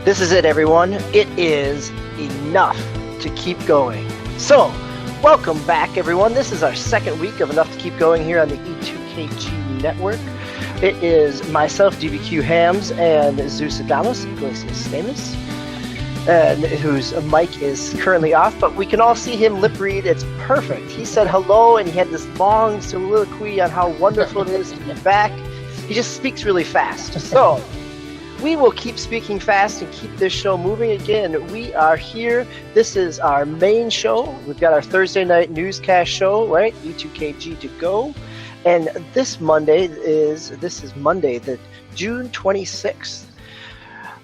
This is it, everyone. It is enough to keep going. So, welcome back, everyone. This is our second week of Enough to Keep Going here on the E2KG network. It is myself, DBQ Hams, and Zeus Adamus, Iglesias Stamus, and whose mic is currently off, but we can all see him lip read. It's perfect. He said hello, and he had this long soliloquy on how wonderful it is to be back. He just speaks really fast. So, we will keep speaking fast and keep this show moving. Again, we are here. This is our main show. We've got our Thursday night newscast show, right? E2KG to go. And this is Monday, the June 26th.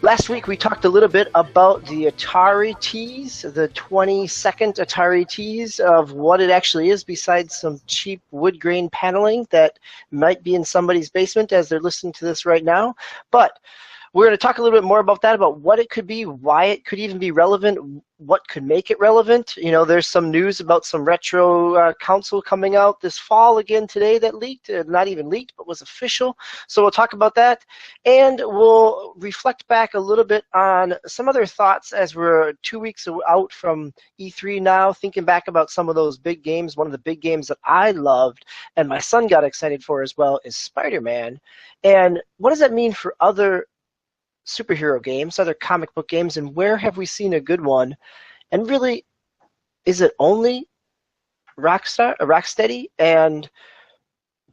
Last week we talked a little bit about the Atari tease, the 22nd Atari tease of what it actually is besides some cheap wood grain paneling that might be in somebody's basement as they're listening to this right now. But we're going to talk a little bit more about that, about what it could be, why it could even be relevant, what could make it relevant. You know, there's some news about some retro console coming out this fall again today that leaked, not even leaked, but was official. So we'll talk about that, and we'll reflect back a little bit on some other thoughts as we're 2 weeks out from E3 now, thinking back about some of those big games. One of the big games that I loved and my son got excited for as well is Spider-Man. And what does that mean for other superhero games, other comic book games, and where have we seen a good one? And really, is it only Rocksteady and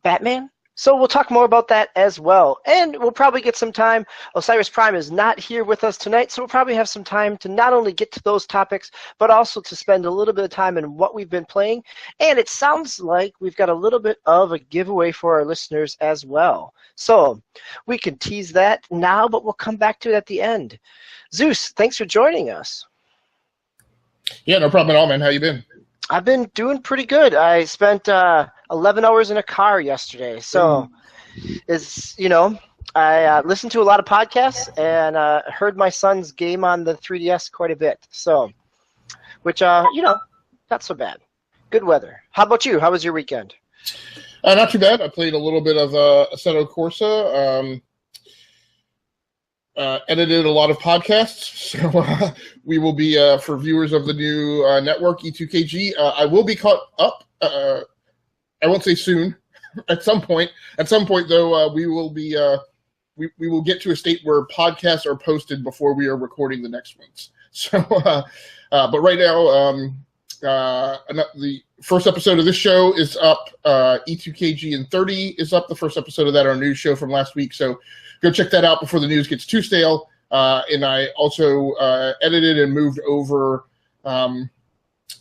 Batman? So we'll talk more about that as well. And we'll probably get some time. Osiris Prime is not here with us tonight, so we'll probably have some time to not only get to those topics, but also to spend a little bit of time in what we've been playing. And it sounds like we've got a little bit of a giveaway for our listeners as well. So we can tease that now, but we'll come back to it at the end. Zeus, thanks for joining us. Yeah, no problem at all, man. How you been? I've been doing pretty good. I spent 11 hours in a car yesterday. So, I listened to a lot of podcasts and heard my son's game on the 3DS quite a bit. So, which, not so bad. Good weather. How about you? How was your weekend? Not too bad. I played a little bit of Assetto Corsa. Edited a lot of podcasts, so we will be, for viewers of the new network, E2KG, I will be caught up, I won't say soon, at some point. At some point, though, we will be, we will get to a state where podcasts are posted before we are recording the next ones. So, but right now, the first episode of this show is up. E2KG and 30 is up. The first episode of that, our news show from last week. So go check that out before the news gets too stale. And I also edited and moved over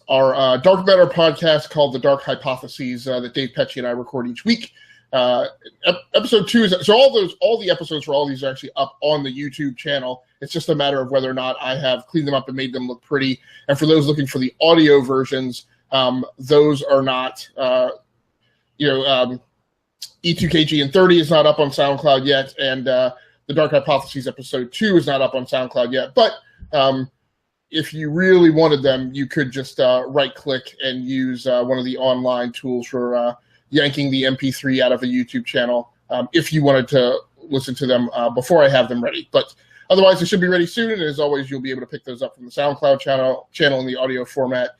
our Dark Matter podcast called The Dark Hypotheses that Dave Pecci and I record each week. Episode 2 is so all the episodes for all these are actually up on the YouTube channel. It's just a matter of whether or not I have cleaned them up and made them look pretty. And for those looking for the audio versions, those are not, E2KG and 30 is not up on SoundCloud yet, and the Dark Hypotheses episode 2 is not up on SoundCloud yet. But if you really wanted them, you could just right-click and use one of the online tools for yanking the MP3 out of a YouTube channel if you wanted to listen to them before I have them ready. But otherwise, they should be ready soon, and as always, you'll be able to pick those up from the SoundCloud channel in the audio format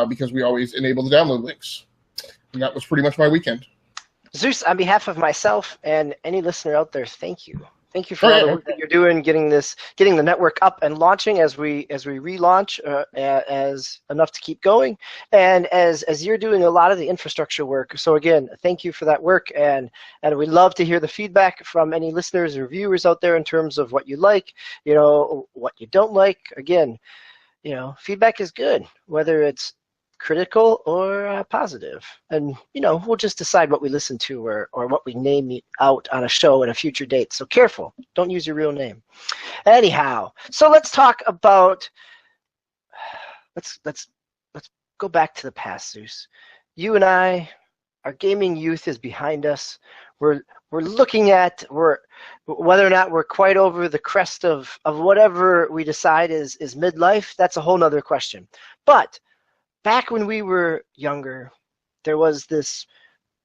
because we always enable the download links. And that was pretty much my weekend. Zeus, on behalf of myself and any listener out there, thank you. Thank you for all the work that you're doing, getting the network up and launching as we relaunch as Enough to Keep Going, and as you're doing a lot of the infrastructure work. So again, thank you for that work, and we'd love to hear the feedback from any listeners or viewers out there in terms of what you like, what you don't like. Again, feedback is good, whether it's critical or positive, and we'll just decide what we listen to or what we name out on a show at a future date. So careful, don't use your real name. Anyhow, so let's talk about let's go back to the past, Zeus. You and I, our gaming youth is behind us. We're looking at whether or not we're quite over the crest of whatever we decide is midlife. That's a whole nother question. But back when we were younger, there was this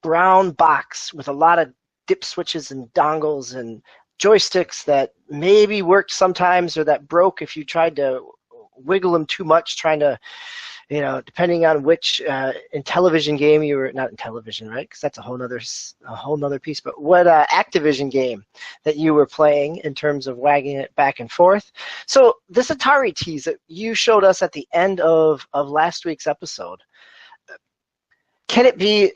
brown box with a lot of dip switches and dongles and joysticks that maybe worked sometimes or that broke if you tried to wiggle them too much, trying to, depending on which in television game you were, not in television, right? Because that's a whole nother piece. But what Activision game that you were playing in terms of wagging it back and forth. So this Atari tease that you showed us at the end of last week's episode, can it be?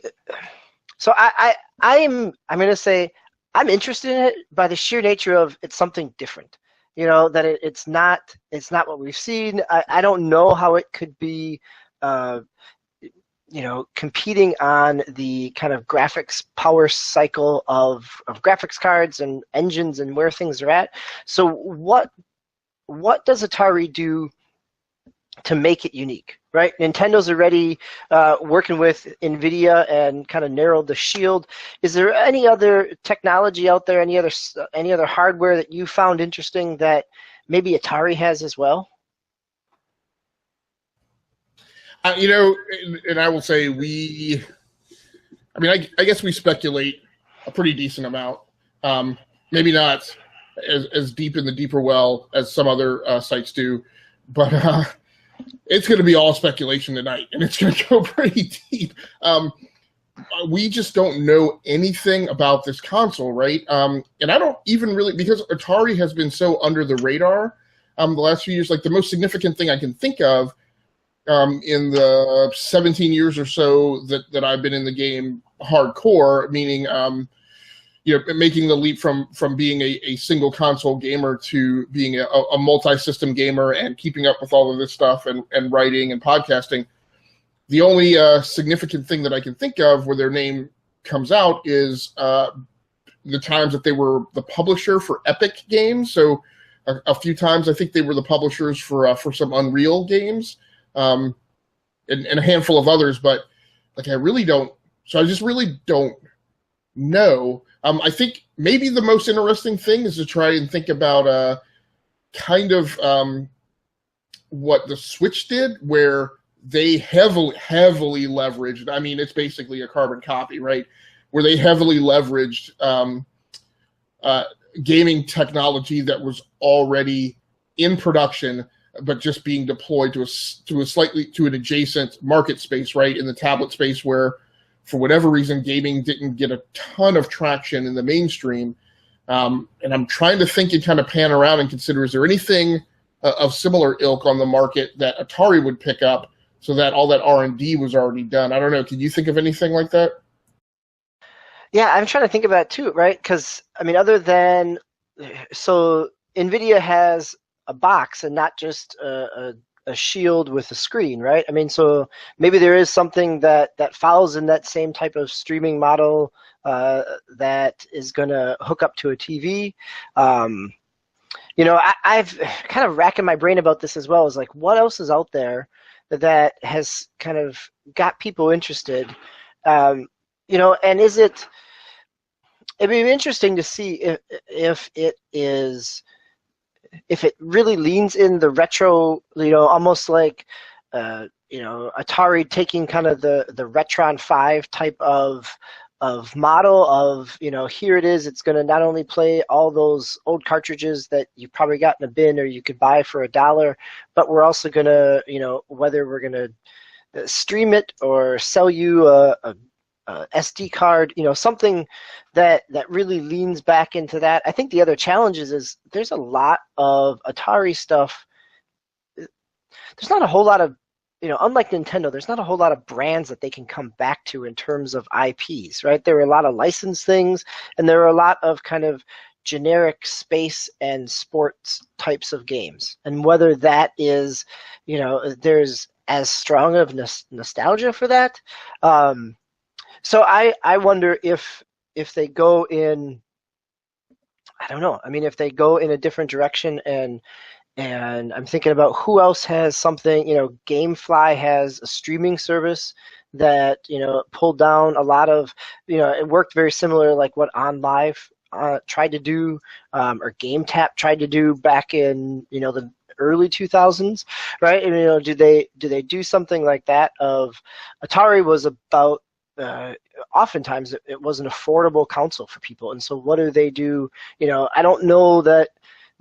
So I'm going to say I'm interested in it by the sheer nature of it's something different. That it's not what we've seen. I don't know how it could be, competing on the kind of graphics power cycle of graphics cards and engines and where things are at. So what does Atari do to make it unique, right? Nintendo's already working with NVIDIA and kind of narrowed the shield. Is there any other technology out there, any other hardware that you found interesting that maybe Atari has as well? And I will say I guess we speculate a pretty decent amount. Maybe not as deep in the deeper well as some other sites do, but it's going to be all speculation tonight, and it's going to go pretty deep. We just don't know anything about this console, right? And I don't even really, because Atari has been so under the radar the last few years. Like the most significant thing I can think of in the 17 years or so that I've been in the game hardcore, meaning making the leap from being a single console gamer to being a multi-system gamer and keeping up with all of this stuff and writing and podcasting. The only significant thing that I can think of where their name comes out is the times that they were the publisher for Epic games. So a few times I think they were the publishers for some Unreal games and a handful of others. But like I just really don't know. I think maybe the most interesting thing is to try and think about kind of what the Switch did, where they heavily leveraged. I mean, it's basically a carbon copy, right? Where they heavily leveraged gaming technology that was already in production, but just being deployed to an adjacent market space, right? In the tablet space, where for whatever reason, gaming didn't get a ton of traction in the mainstream. And I'm trying to think and kind of pan around and consider, is there anything of similar ilk on the market that Atari would pick up so that all that R&D was already done? I don't know. Can you think of anything like that? Yeah, I'm trying to think about it too, right? Because, other than, so NVIDIA has a box and not just a shield with a screen, right? So maybe there is something that follows in that same type of streaming model that is going to hook up to a TV. I've kind of racking my brain about this as well. Is like, what else is out there that has kind of got people interested? And is it? It'd be interesting to see if it really leans in the retro, almost like, Atari taking kind of the Retron 5 type of model of, here it is, it's going to not only play all those old cartridges that you probably got in a bin or you could buy for $1, but we're also going to, whether we're going to stream it or sell you a SD card, something that really leans back into that. I think the other challenge is there's a lot of Atari stuff. There's not a whole lot of, unlike Nintendo, there's not a whole lot of brands that they can come back to in terms of IPs, right? There are a lot of licensed things, and there are a lot of kind of generic space and sports types of games. And whether that is, there's as strong of nostalgia for that. So I wonder if they go in, I don't know. If they go in a different direction, and I'm thinking about who else has something. GameFly has a streaming service that pulled down a lot of. It worked very similar like what OnLive tried to do, or GameTap tried to do back in the early 2000s, right? And do they do something like that? Of Atari was about oftentimes it was an affordable console for people. And so what do they do? I don't know that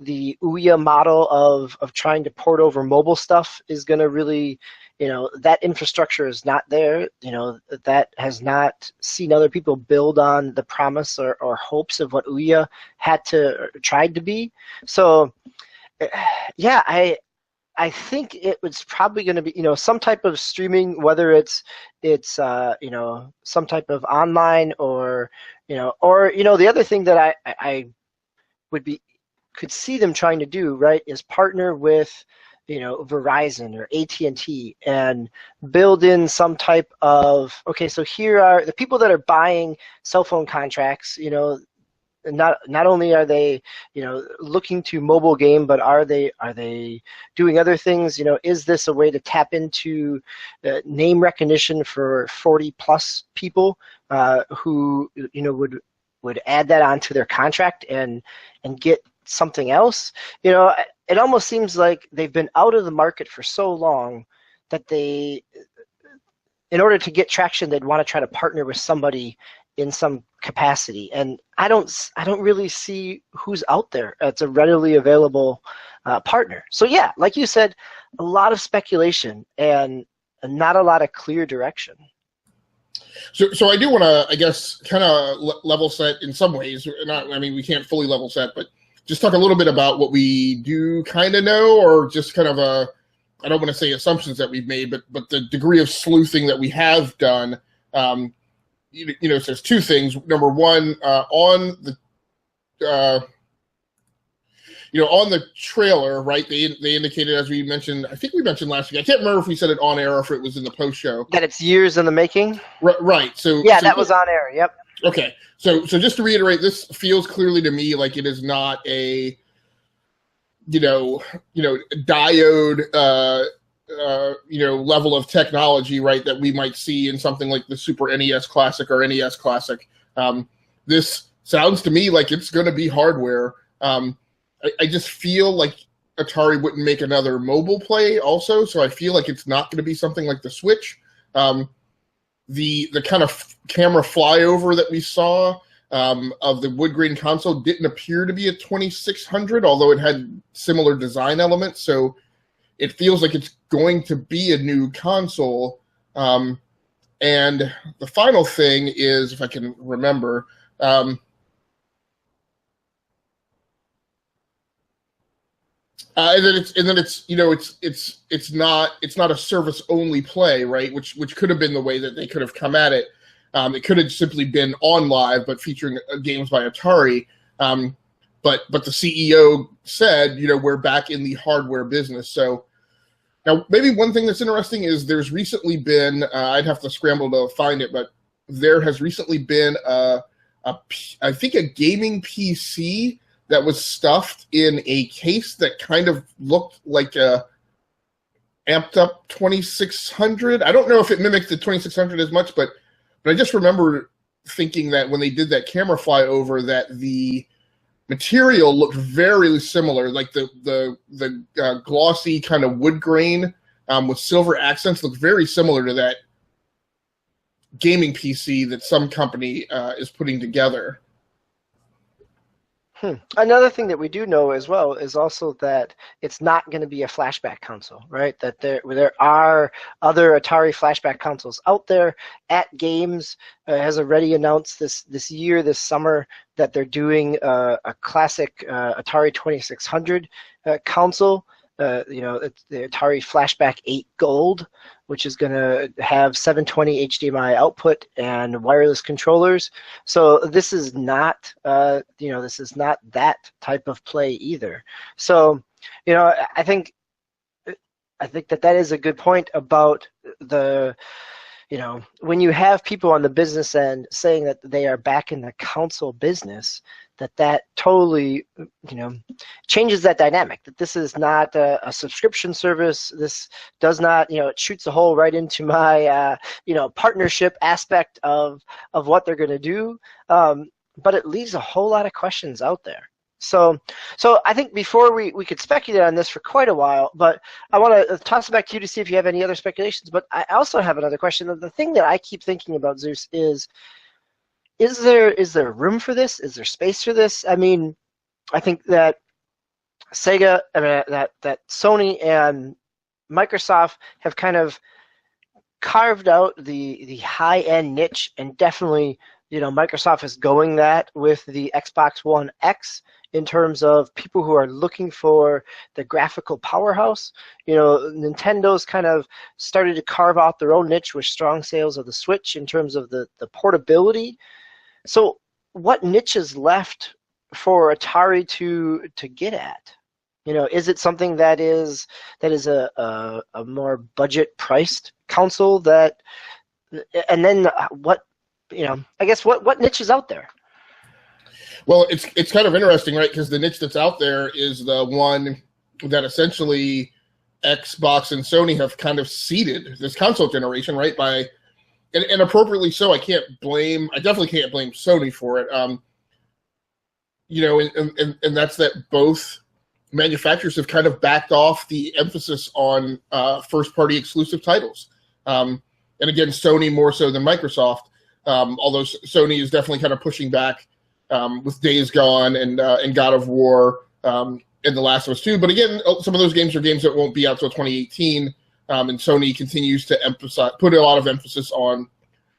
the Ouya model of trying to port over mobile stuff is going to really, that infrastructure is not there. That has not seen other people build on the promise or hopes of what Ouya had to or tried to be. So, yeah, I think it was probably going to be, some type of streaming, whether it's some type of online or the other thing that I could see them trying to do, right, is partner with, Verizon or AT&T and build in some type of, okay, so here are the people that are buying cell phone contracts, not only are they, looking to mobile game, but are they doing other things? Is this a way to tap into name recognition for 40 plus people who would add that onto their contract and get something else? It almost seems like they've been out of the market for so long that in order to get traction, they'd want to try to partner with somebody in some capacity, and I don't really see who's out there. It's a readily available partner. So yeah, like you said, a lot of speculation and not a lot of clear direction. So I do want to, I guess, kind of level set in some ways. We can't fully level set, but just talk a little bit about what we do kind of know, or just kind of I don't want to say assumptions that we've made, but the degree of sleuthing that we have done. So there's two things. Number one, on the trailer, right? They indicated, as we mentioned, I think we mentioned last week. I can't remember if we said it on air or if it was in the post show. That it's years in the making. Right. So yeah, that was on air. Yep. Okay. So just to reiterate, this feels clearly to me like it is not a diode level of technology, right, that we might see in something like the Super NES Classic or NES Classic. This sounds to me like it's going to be hardware. I just feel like Atari wouldn't make another mobile play also, so I feel like it's not going to be something like the Switch. The kind of camera flyover that we saw of the wood grain console didn't appear to be a 2600, although it had similar design elements, so it feels like it's going to be a new console. And the final thing is, if I can remember, and then it's not a service only play, right? Which could have been the way that they could have come at it. It could have simply been on live, but featuring games by Atari. But the CEO said, we're back in the hardware business. So now maybe one thing that's interesting is there's recently been, I'd have to scramble to find it, but there has recently been I think a gaming PC that was stuffed in a case that kind of looked like a amped up 2600. I don't know if it mimicked the 2600 as much, but I just remember thinking that when they did that camera flyover, that the material looked very similar, like the glossy kind of wood grain with silver accents looked very similar to that gaming PC that some company is putting together. Another thing that we do know as well is also that it's not going to be a flashback console, right? That there are other Atari flashback consoles out there. At Games has already announced this summer, that they're doing a classic Atari 2600 console. It's the Atari Flashback 8 Gold, which is going to have 720 HDMI output and wireless controllers. So this is not, that type of play either. So, I think that is a good point about the, when you have people on the business end saying that they are back in the console business, that totally, changes that dynamic, that this is not a subscription service. This does not, it shoots a hole right into my, partnership aspect of what they're going to do. But it leaves a whole lot of questions out there. So I think before we could speculate on this for quite a while, but I want to toss it back to you to see if you have any other speculations. But I also have another question. The thing that I keep thinking about, Zeus, is there room for this? Is there space for this? I mean, I think that Sega, I mean, that Sony and Microsoft have kind of carved out the high-end niche, and definitely, Microsoft is going that with the Xbox One X in terms of people who are looking for the graphical powerhouse. Nintendo's kind of started to carve out their own niche with strong sales of the Switch in terms of the portability. So what niche is left for Atari to get at? Is it something that is a more budget priced console and then what, I guess what niche is out there? Well, it's kind of interesting, right? Because the niche that's out there is the one that essentially Xbox and Sony have kind of seeded this console generation, right? And appropriately so. I definitely can't blame Sony for it. And that's that both manufacturers have kind of backed off the emphasis on first-party exclusive titles. And again, Sony more so than Microsoft, although Sony is definitely kind of pushing back with Days Gone and God of War and The Last of Us 2. But again, some of those games are games that won't be out till 2018, and Sony continues to put a lot of emphasis on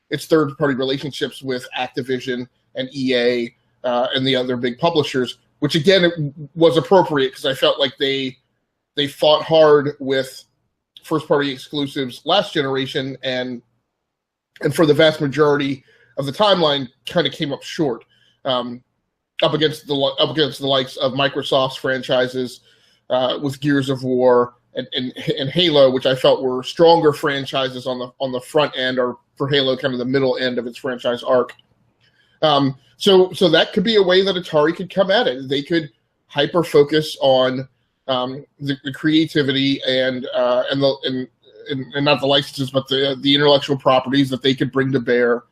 its third-party relationships with Activision and EA and the other big publishers, which again was appropriate because I felt like they fought hard with first-party exclusives last generation, and for the vast majority of the timeline kind of came up short up against the likes of Microsoft's franchises with Gears of War and Halo, which I felt were stronger franchises on the front end, or for Halo, kind of the middle end of its franchise arc. So that could be a way that Atari could come at it. They could hyper focus on the creativity and not the licenses, but the intellectual properties that they could bring to bear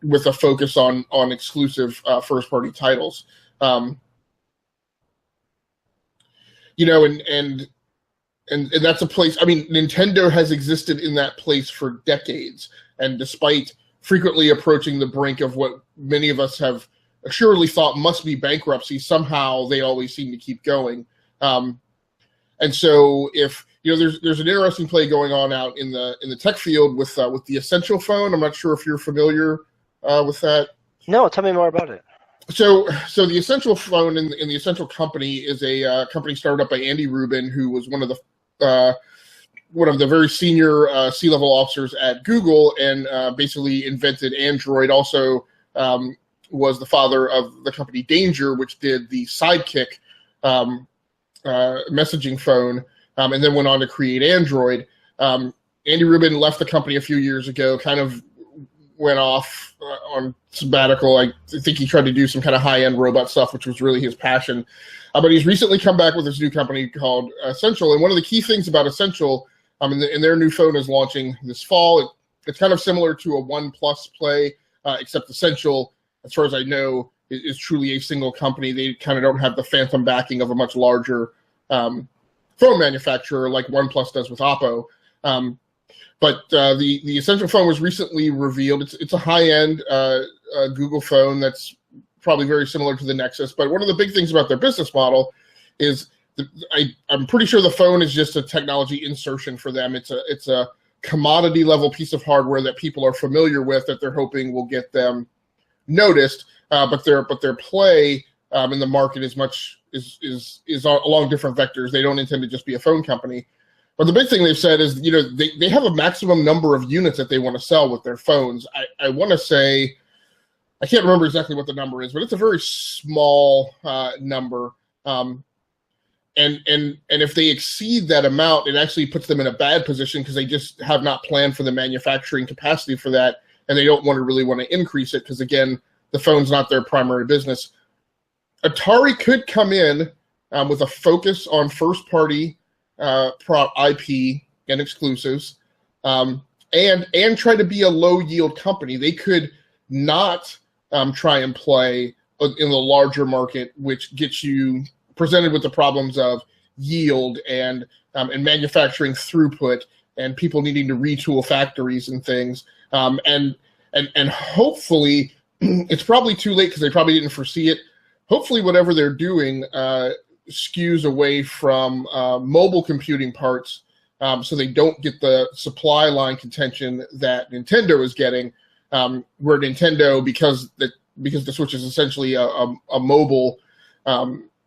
with a focus on exclusive first party titles. And that's a place. I mean, Nintendo has existed in that place for decades, and despite frequently approaching the brink of what many of us have assuredly thought must be bankruptcy, somehow they always seem to keep going. And so, if there's an interesting play going on out in the tech field with the Essential phone. I'm not sure if you're familiar with that. No, tell me more about it. So the Essential phone in the Essential company is a company started up by Andy Rubin, who was one of the very senior C-level officers at Google, and basically invented Android. Also was the father of the company Danger, which did the Sidekick messaging phone, and then went on to create Android. Andy Rubin left the company a few years ago, kind of went off on sabbatical. I think he tried to do some kind of high-end robot stuff, which was really his passion. But he's recently come back with this new company called Essential. And one of the key things about Essential, and their new phone is launching this fall. It's kind of similar to a OnePlus play, except Essential, as far as I know, is truly a single company. They kind of don't have the phantom backing of a much larger phone manufacturer like OnePlus does with Oppo. But the Essential phone was recently revealed. It's a high-end Google phone that's probably very similar to the Nexus. But one of the big things about their business model is I'm pretty sure the phone is just a technology insertion for them. It's a commodity level piece of hardware that people are familiar with, that they're hoping will get them noticed. But their play in the market is along different vectors. They don't intend to just be a phone company. But the big thing they've said is, they have a maximum number of units that they want to sell with their phones. I want to say, I can't remember exactly what the number is, but it's a very small number. And if they exceed that amount, it actually puts them in a bad position because they just have not planned for the manufacturing capacity for that, and they don't really want to increase it because, again, the phone's not their primary business. Atari could come in with a focus on first-party IP and exclusives, and try to be a low-yield company. They could not try and play in the larger market, which gets you presented with the problems of yield and manufacturing throughput and people needing to retool factories and things. And hopefully, it's probably too late because they probably didn't foresee it. Hopefully, whatever they're doing skews away from mobile computing parts, so they don't get the supply line contention that Nintendo is getting, where Nintendo, because the Switch is essentially a mobile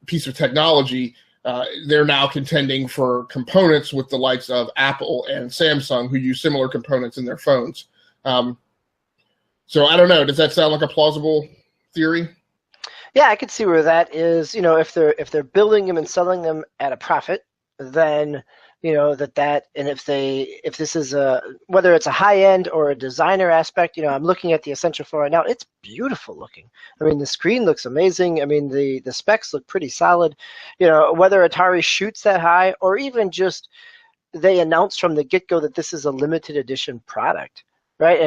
piece of technology, they're now contending for components with the likes of Apple and Samsung, who use similar components in their phones. So I don't know. Does that sound like a plausible theory? Yeah, I could see where that is. If they're building them and selling them at a profit, then and if this is whether it's a high end or a designer aspect, I'm looking at the Essential 4 right now. It's beautiful looking. I mean, the screen looks amazing. I mean, the specs look pretty solid. Whether Atari shoots that high or even just they announced from the get-go that this is a limited edition product, right?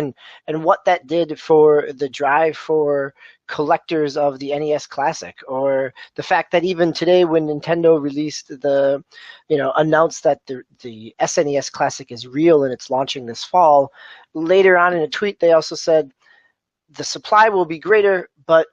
And what that did for the drive for collectors of the NES Classic, or the fact that even today when Nintendo released announced that the SNES Classic is real and it's launching this fall, later on in a tweet they also said the supply will be greater, but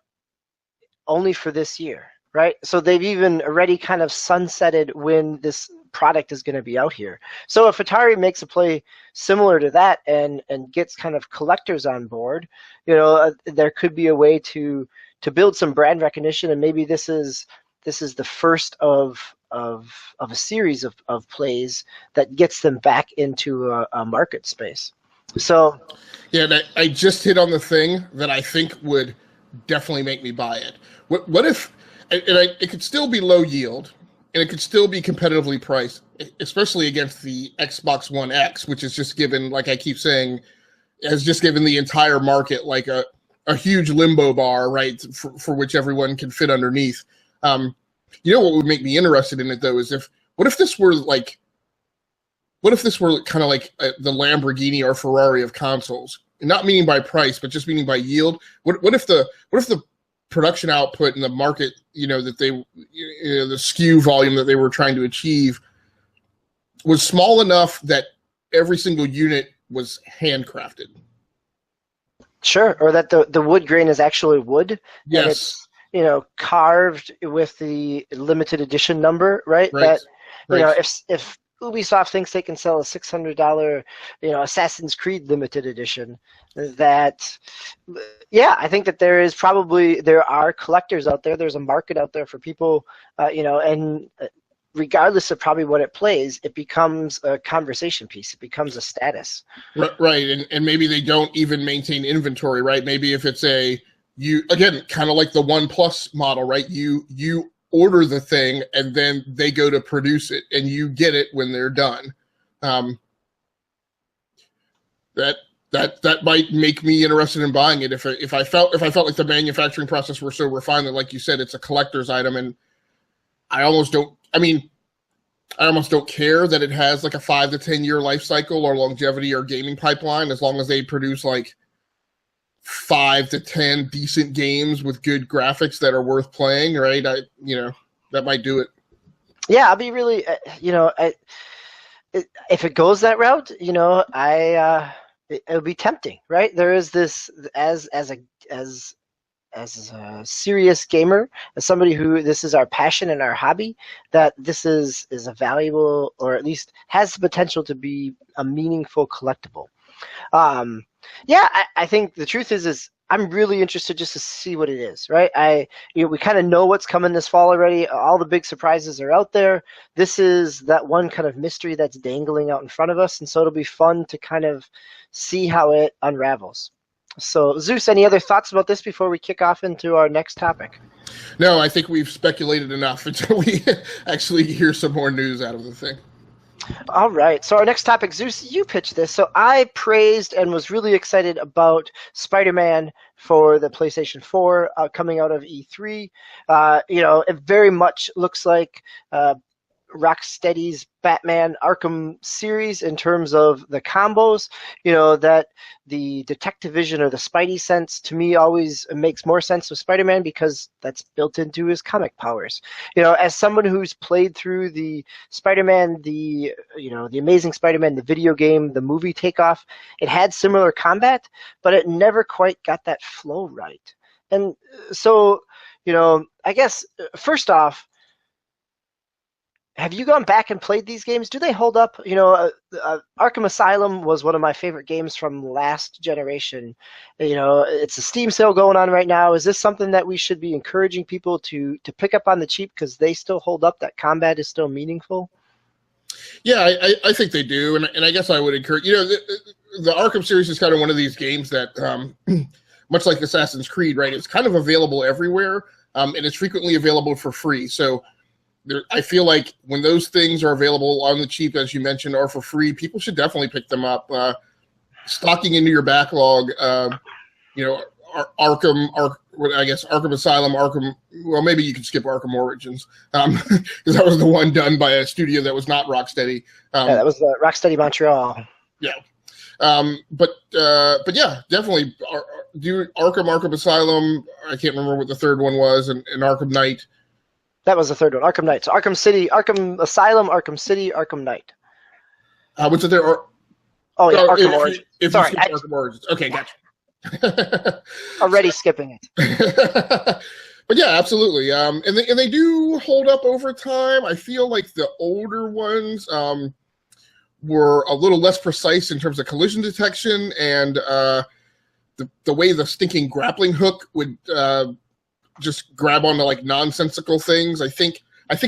only for this year, right? So they've even already kind of sunsetted when this product is going to be out here. So if Atari makes a play similar to that and gets kind of collectors on board, there could be a way to build some brand recognition, and maybe this is the first of a series of plays that gets them back into a market space. So yeah, I just hit on the thing that I think would definitely make me buy it. What if it could still be low yield, and it could still be competitively priced, especially against the Xbox One X, which is just given, like I keep saying, has just given the entire market like a huge limbo bar, right, for which everyone can fit underneath. What would make me interested in it, though, is what if this were kind of like the Lamborghini or Ferrari of consoles? Not meaning by price, but just meaning by yield. What if the production output and the market, that the SKU volume that they were trying to achieve was small enough that every single unit was handcrafted? Sure, or that the wood grain is actually wood. Yes. And it's, carved with the limited edition number, right? Right. If Ubisoft thinks they can sell a $600, Assassin's Creed limited edition, I think that there are collectors out there. There's a market out there for people, and regardless of probably what it plays, it becomes a conversation piece. It becomes a status. Right, and maybe they don't even maintain inventory, right? Maybe if it's kind of like the OnePlus model, right? You order the thing and then they go to produce it and you get it when they're done. That might make me interested in buying it if I felt like the manufacturing process were so refined that, like you said, it's a collector's item, and I almost don't care that it has like a 5 to 10 year life cycle or longevity or gaming pipeline, as long as they produce like 5 to 10 decent games with good graphics that are worth playing, right? That might do it. Yeah, I'll be really, if it goes that route, it'll be tempting, right? There is this as a serious gamer, as somebody who this is our passion and our hobby, that this is a valuable, or at least has the potential to be a meaningful collectible. I think the truth is I'm really interested just to see what it is, right? We kind of know what's coming this fall already. All the big surprises are out there. This is that one kind of mystery that's dangling out in front of us, and so it'll be fun to kind of see how it unravels. So, Zeus, any other thoughts about this before we kick off into our next topic? No, I think we've speculated enough until we actually hear some more news out of the thing. All right. So our next topic, Zeus, you pitched this. So I praised and was really excited about Spider-Man for the PlayStation 4 coming out of E3. It very much looks like Rocksteady's Batman Arkham series in terms of the combos. That the detective vision or the Spidey sense to me always makes more sense with Spider-Man because that's built into his comic powers. As someone who's played through the Spider-Man, the Amazing Spider-Man, the video game, the movie Takeoff, it had similar combat, but it never quite got that flow right. And so, I guess first off, have you gone back and played these games? Do they hold up? Arkham Asylum was one of my favorite games from last generation. It's a Steam sale going on right now. Is this something that we should be encouraging people to pick up on the cheap because they still hold up? That combat is still meaningful? Yeah, I think they do, and I guess I would encourage. The Arkham series is kind of one of these games that, much like Assassin's Creed, right? It's kind of available everywhere, and it's frequently available for free. So I feel like when those things are available on the cheap, as you mentioned, or for free, people should definitely pick them up. Stocking into your backlog, Arkham Asylum, Arkham. Well, maybe you could skip Arkham Origins because that was the one done by a studio that was not Rocksteady. That was Rocksteady Montreal. Yeah, but yeah, definitely do Arkham Asylum. I can't remember what the third one was, and Arkham Knight. That was the third one, Arkham Knight. So Arkham City, Arkham Asylum, Arkham City, Arkham Knight. What's it there? Arkham Origins. Sorry, Arkham Origins. Okay, gotcha. Already skipping it. But yeah, absolutely. And they do hold up over time. I feel like the older ones were a little less precise in terms of collision detection, and the way the stinking grappling hook would just grab onto like nonsensical things. I think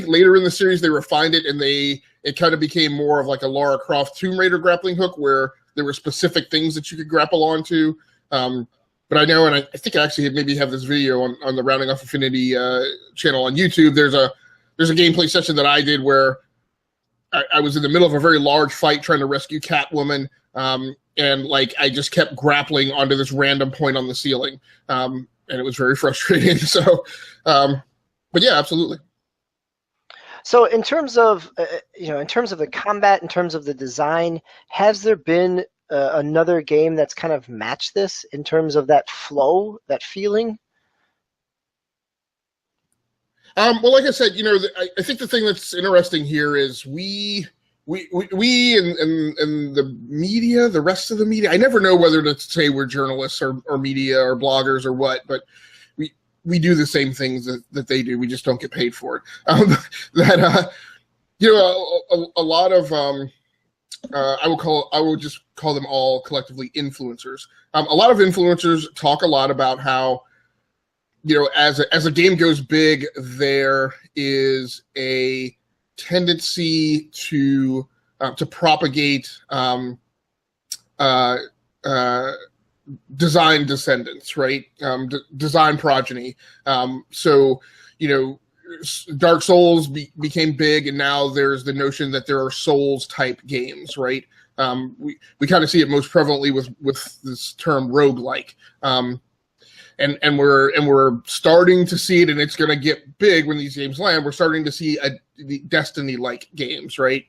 later in the series they refined it, and it kind of became more of like a Lara Croft Tomb Raider grappling hook where there were specific things that you could grapple onto. But I know, and I think I actually maybe have this video on the Rounding Off Affinity channel on YouTube. There's a gameplay session that I did where I was in the middle of a very large fight trying to rescue Catwoman, and like I just kept grappling onto this random point on the ceiling. And it was very frustrating. So, but yeah, absolutely. So, in terms of the combat, in terms of the design, has there been another game that's kind of matched this in terms of that flow, that feeling? Well, like I said, I think the thing that's interesting here is we and the media, the rest of the media, I never know whether to say we're journalists or media or bloggers or what, but we do the same things that they do. We just don't get paid for it. A lot of I will just call them all collectively influencers. A lot of influencers talk a lot about how, as a game goes big, there is a tendency to propagate design descendants, right? Design progeny. So Dark Souls became big, and now there's the notion that there are Souls type games, right? We kind of see it most prevalently with this term roguelike. And we're starting to see it, and it's going to get big when these games land. We're starting to see the Destiny-like games, right?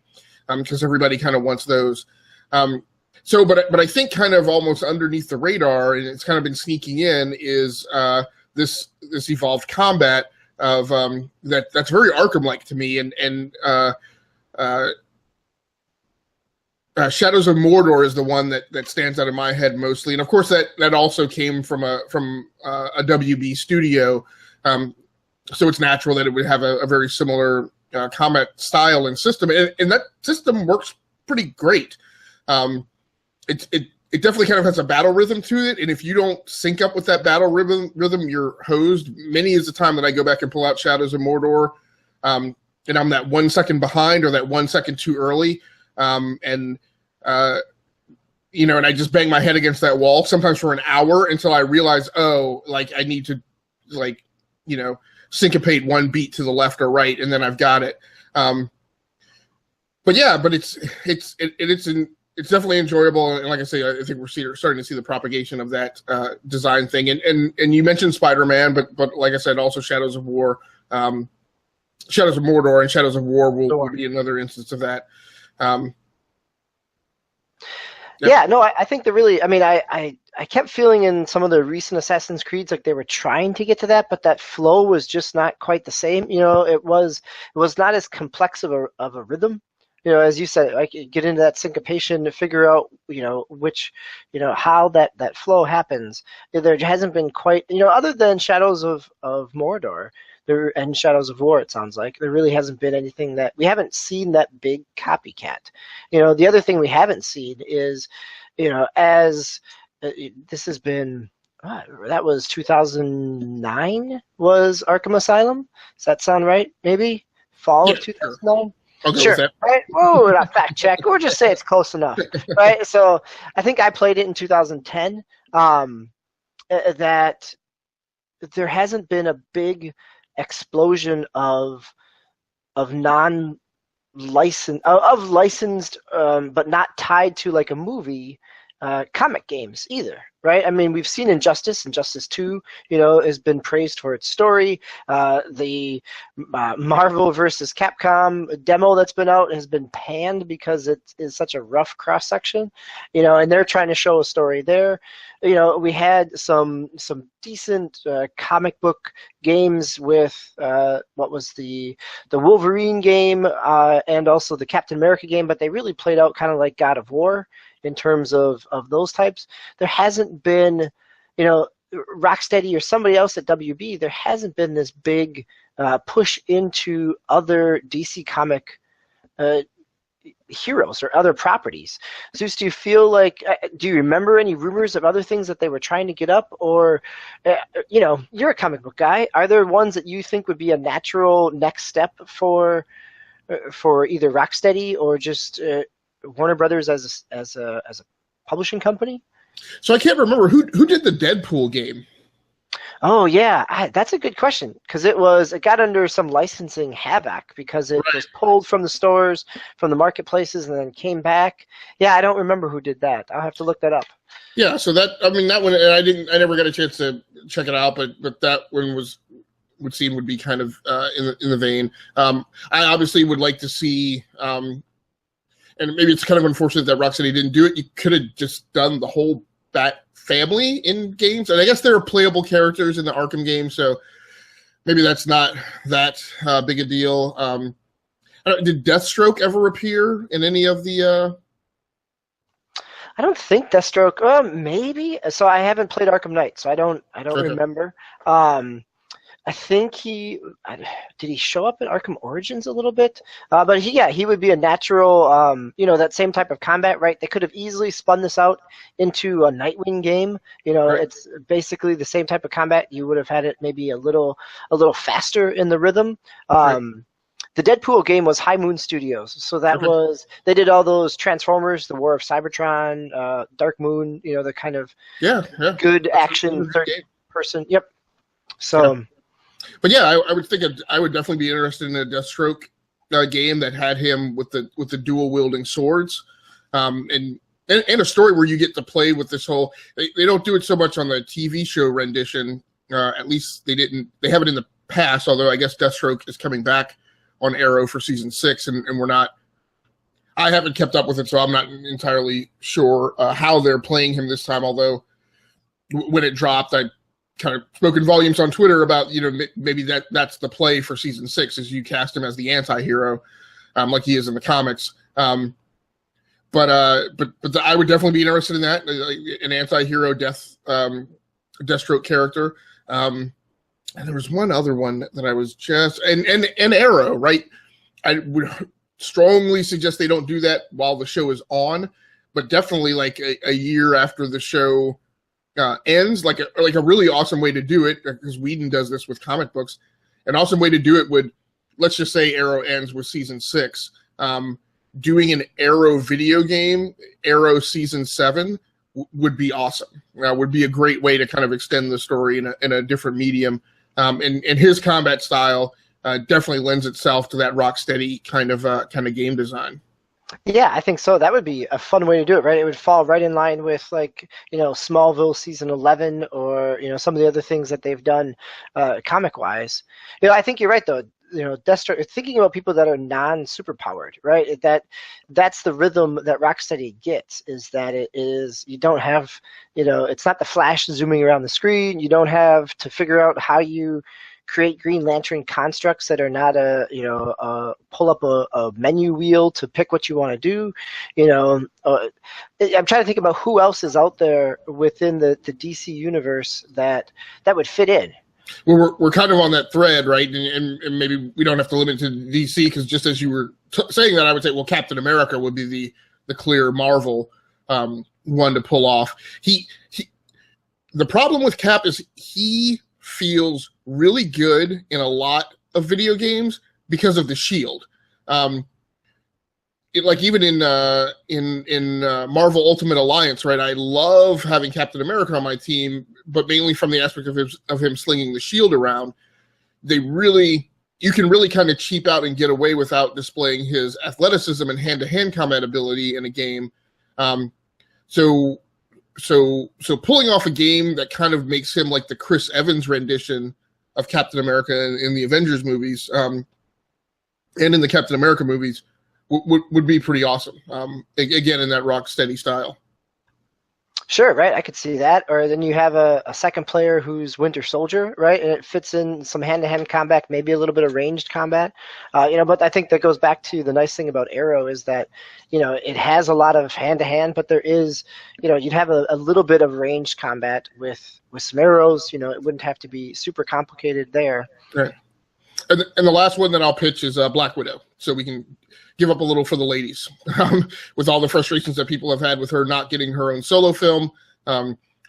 Because everybody kind of wants those. But I think kind of almost underneath the radar, and it's kind of been sneaking in, is this evolved combat of that's very Arkham-like to me, and Shadows of Mordor is the one that stands out in my head mostly, and of course that also came from a WB studio, so it's natural that it would have a very similar combat style and system, and that system works pretty great. It definitely kind of has a battle rhythm to it, and if you don't sync up with that battle rhythm, you're hosed. Many is the time that I go back and pull out Shadows of Mordor, and I'm that 1 second behind or that 1 second too early, and I just bang my head against that wall sometimes for an hour until I realize, I need to syncopate one beat to the left or right, and then I've got it. But it's definitely enjoyable, and like I say, I think we're starting to see the propagation of that design thing. And you mentioned Spider-Man, but like I said, also Shadows of War. Shadows of Mordor and Shadows of War will be another instance of that. Yeah, no, I think they're really. I mean, I kept feeling in some of the recent Assassin's Creeds like they were trying to get to that, but that flow was just not quite the same. You know, it was not as complex of a rhythm. You know, as you said, like get into that syncopation to figure out, you know, which, you know, how that flow happens. There hasn't been quite, you know, other than Shadows of Mordor. There and Shadows of War, it sounds like there really hasn't been anything that we haven't seen that big copycat. You know, the other thing we haven't seen is, you know, as this has been that was 2009 was Arkham Asylum. Does that sound right? Maybe fall of 2009. Sure. Right. Oh, we're not fact check. We'll just say it's close enough. Right. So I think I played it in 2010. That there hasn't been a big explosion of licensed but not tied to like a movie comic games either, right? I mean, we've seen Injustice 2, you know, has been praised for its story. The Marvel versus Capcom demo that's been out has been panned because it is such a rough cross section, you know, and they're trying to show a story there. You know, we had some decent comic book games with what was the Wolverine game and also the Captain America game, but they really played out kind of like God of War in terms of those types. There hasn't been, you know, Rocksteady or somebody else at WB, there hasn't been this big push into other DC comic heroes or other properties. Zeus, do you feel like, do you remember any rumors of other things that they were trying to get up? Or, you know, you're a comic book guy. Are there ones that you think would be a natural next step for either Rocksteady or just Warner Brothers as a publishing company? So I can't remember who did the Deadpool game. Oh yeah, that's a good question because it got under some licensing havoc because it was pulled from the stores, from the marketplaces, and then came back. Yeah, I don't remember who did that. I'll have to look that up. Yeah, so that one, and I never got a chance to check it out, but that one would seem would be kind of in the vein. I obviously would like to see. And maybe it's kind of unfortunate that Rocksteady didn't do it. You could have just done the whole Bat family in games. And I guess there are playable characters in the Arkham game, so maybe that's not that big a deal. Did Deathstroke ever appear in any of the... I don't think Deathstroke... maybe. So I haven't played Arkham Knight, so I don't remember. I think did he show up in Arkham Origins a little bit? But he would be a natural, you know, that same type of combat, right? They could have easily spun this out into a Nightwing game. You know, It's basically the same type of combat. You would have had it maybe a little faster in the rhythm. The Deadpool game was High Moon Studios, so that they did all those Transformers, the War of Cybertron, Dark Moon. You know, the kind of good action third person. Yep. So. Yeah. But yeah, I would think I would definitely be interested in a Deathstroke game that had him with the dual wielding swords, and a story where you get to play with this whole. They don't do it so much on the TV show rendition. At least they didn't. They have it in the past. Although I guess Deathstroke is coming back on Arrow for season 6, and we're not. I haven't kept up with it, so I'm not entirely sure how they're playing him this time. Although when it dropped, I kind of spoken volumes on Twitter about, you know, maybe that's the play for season 6 is you cast him as the anti-hero, like he is in the comics. But I would definitely be interested in that, an anti-hero Deathstroke character. And there was one other one that I was just and Arrow, right? I would strongly suggest they don't do that while the show is on, but definitely like a year after the show ends, like a really awesome way to do it, because Whedon does this with comic books. An awesome way to do it would, let's just say Arrow ends with season 6. Doing an Arrow video game, Arrow season 7, would be awesome. Would be a great way to kind of extend the story in a different medium. And his combat style definitely lends itself to that Rocksteady kind of game design. Yeah, I think so. That would be a fun way to do it, right? It would fall right in line with, like, you know, Smallville season 11 or, you know, some of the other things that they've done comic-wise. You know, I think you're right, though. Deathstroke, thinking about people that are non-superpowered, right? That's the rhythm that Rocksteady gets, is that you don't have, it's not the Flash zooming around the screen. You don't have to figure out how you create Green Lantern constructs that are not pull up a menu wheel to pick what you want to do. I'm trying to think about who else is out there within the DC universe that would fit in. Well, we're kind of on that thread, right? And maybe we don't have to limit it to DC, because just as you were saying that, I would say, well, Captain America would be the clear Marvel one to pull off. The problem with Cap is he feels really good in a lot of video games because of the shield. Even in Marvel Ultimate Alliance, right? I love having Captain America on my team, but mainly from the aspect of him slinging the shield around. You can really kind of cheap out and get away without displaying his athleticism and hand-to-hand combat ability in a game. So pulling off a game that kind of makes him like the Chris Evans rendition of Captain America in the Avengers movies, and in the Captain America movies, would be pretty awesome. Again, in that Rocksteady style. Sure, right. I could see that. Or then you have a second player who's Winter Soldier, right? And it fits in some hand-to-hand combat, maybe a little bit of ranged combat. But I think that goes back to the nice thing about Arrow is that, it has a lot of hand-to-hand, but there is, you'd have a little bit of ranged combat with some arrows. It wouldn't have to be super complicated there. Right. And the last one that I'll pitch is Black Widow, so we can give up a little for the ladies, with all the frustrations that people have had with her not getting her own solo film.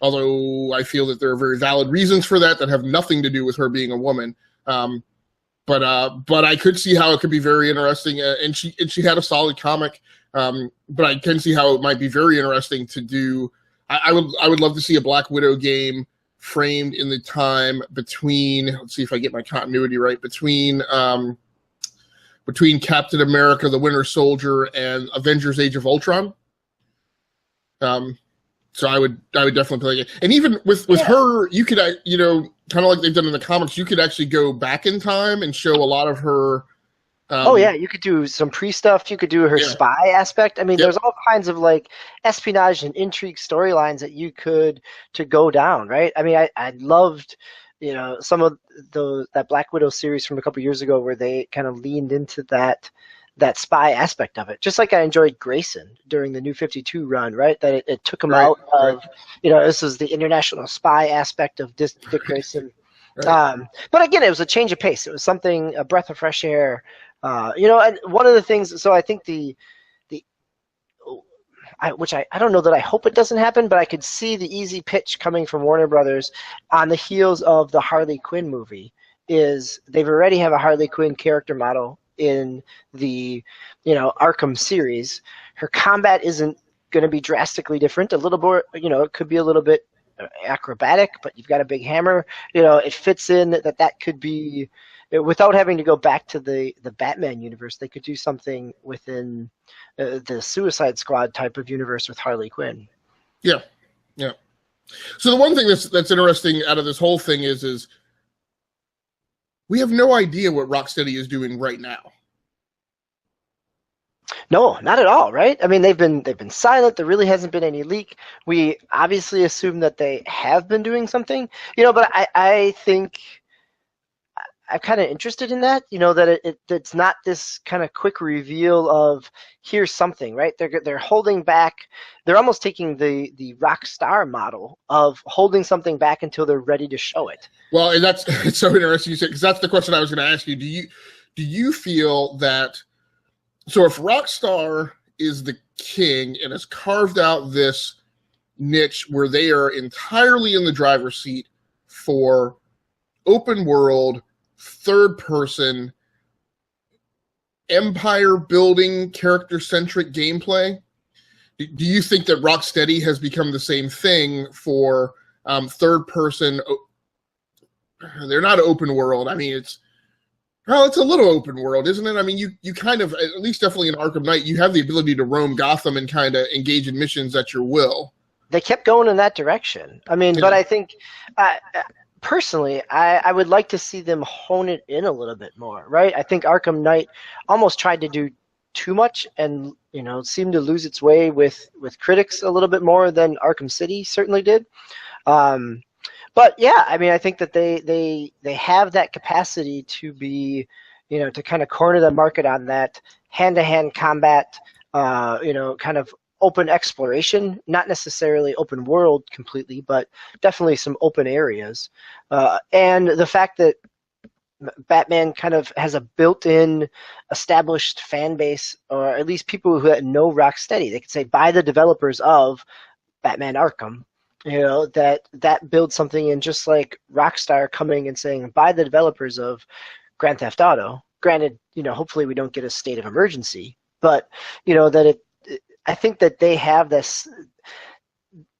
Although I feel that there are very valid reasons for that have nothing to do with her being a woman. But I could see how it could be very interesting. And she had a solid comic. But I can see how it might be very interesting to do. I would love to see a Black Widow game framed in the time between, let's see if I get my continuity right, between Captain America, the Winter Soldier, and Avengers: Age of Ultron. So I would definitely play it. And even with her, you could, kind of like they've done in the comics, you could actually go back in time and show a lot of her. You could do some pre-stuff. You could do her spy aspect. I mean, there's all kinds of like espionage and intrigue storylines that you could to go down, right? I mean, I loved, some of that Black Widow series from a couple years ago where they kind of leaned into that spy aspect of it. Just like I enjoyed Grayson during the New 52 run, right? That it took him out of, this is the international spy aspect of Dick Grayson. Right. But again, it was a change of pace. It was a breath of fresh air. And one of the things, so I think which I don't know that I hope it doesn't happen, but I could see the easy pitch coming from Warner Brothers on the heels of the Harley Quinn movie is they've already have a Harley Quinn character model in the, Arkham series. Her combat isn't going to be drastically different. A little more, it could be a little bit acrobatic, but you've got a big hammer. It fits in that could be, without having to go back to the Batman universe, they could do something within the Suicide Squad type of universe with Harley Quinn. Yeah. So the one thing that's interesting out of this whole thing is we have no idea what Rocksteady is doing right now. No, not at all, right? I mean, they've been silent. There really hasn't been any leak. We obviously assume that they have been doing something, but I think I'm kind of interested in that, that it's not this kind of quick reveal of here's something, right? They're holding back. They're almost taking the rock star model of holding something back until they're ready to show it. Well, and it's so interesting you say, because that's the question I was going to ask you. Do you feel that? So if Rockstar is the king and has carved out this niche where they are entirely in the driver's seat for open world, third person, empire building, character centric gameplay, do you think that Rocksteady has become the same thing for third person? They're not open world. I mean, it's a little open world, isn't it? I mean, you kind of, at least definitely in Arkham Knight, you have the ability to roam Gotham and kind of engage in missions at your will. They kept going in that direction. I mean, but I think personally, I would like to see them hone it in a little bit more, right? I think Arkham Knight almost tried to do too much and, seemed to lose its way with critics a little bit more than Arkham City certainly did. But yeah, I mean, I think that they have that capacity to be, to kind of corner the market on that hand-to-hand combat, kind of open exploration, not necessarily open world completely, but definitely some open areas. And the fact that Batman kind of has a built-in established fan base, or at least people who know Rocksteady. They could say, by the developers of Batman Arkham, that builds something in, just like Rockstar coming and saying, by the developers of Grand Theft Auto. Granted, hopefully we don't get a state of emergency, but, that I think that they have this,